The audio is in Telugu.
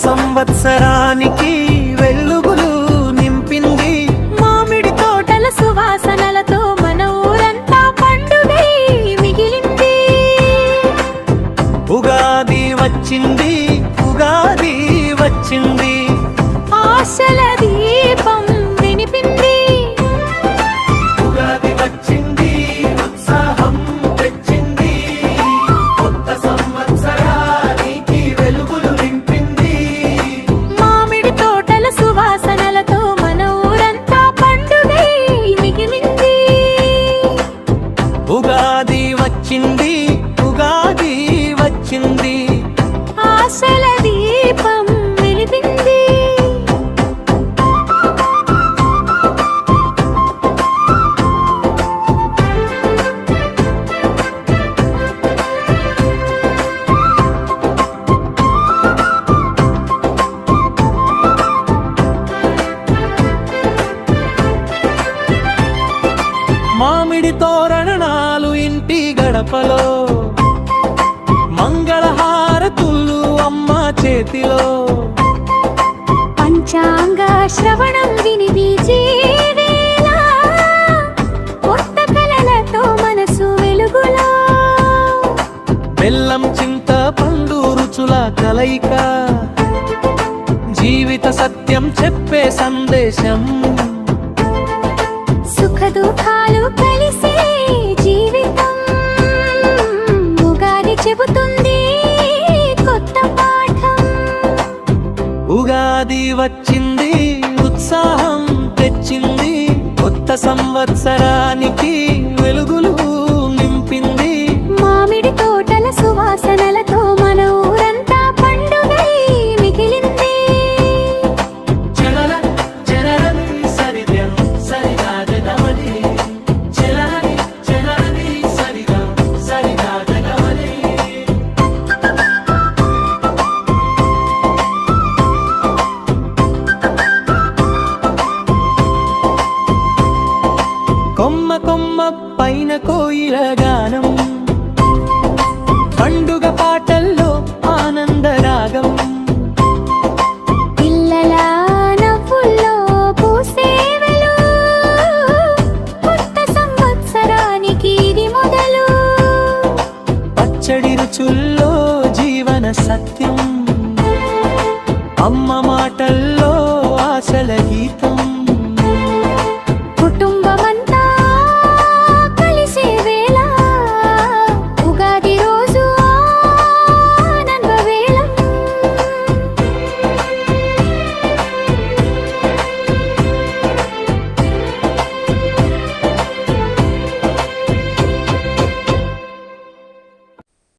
సంవత్సరానికి వెలుగులు నింపింది. మామిడి తోటల సువాసనలతో మన ఊరంతా పండుగై మిగిలింది. ఉగాది వచ్చింది, ఉగాది వచ్చింది, ఆశల దీపం వినిపింది. ఉగాది వచ్చింది, ఉత్సాహం తెచ్చింది, కొత్త సంవత్సరానికి వెలుగులు నింపింది. మామిడి తోటల సువాసనలతో మన ఊరంతా పండుగై మిగిలింది. ఉగాది వచ్చింది, ఉగాది వచ్చింది, ఆశల దీపం వెలిగింది. మామిడి తోరణాలు ఇంటి గడపలో, మంగళహారతులు అమ్మ చేతిలో, పంచాంగ శ్రవణం విని వీచేవేళ, కొత్త కలలతో మనసు వెలుగులో. బెల్లం చింత పండు రుచుల కలయిక, జీవిత సత్యం చెప్పే సందేశం. సుఖ దుఃఖాలు కలిసే జీవితం, ఉగాది చెబుతుంది కొత్త పాఠం. ఉగాది వచ్చింది, ఉత్సాహం తెచ్చింది, కొత్త సంవత్సరానికి వెలుగులు నింపింది. మామిడి తోటల సువాసనలతో మన ఊరంతా పండుగై మిగిలింది. చెలల చెలరని సరిదం సరిదాగదవని, చెలరని చెలరని సరిదం సరిదాగదవని. కొమ్మ కొమ్మ పైన కోయిల గానం, పండుగ పాటల్లో ఆనందరాగం. పిల్లల నవ్వుల్లో పూసేవెలు, కొత్త సంవత్సరానికి ఇది మొదలు. పచ్చడి రుచుల్లో జీవన సత్యం,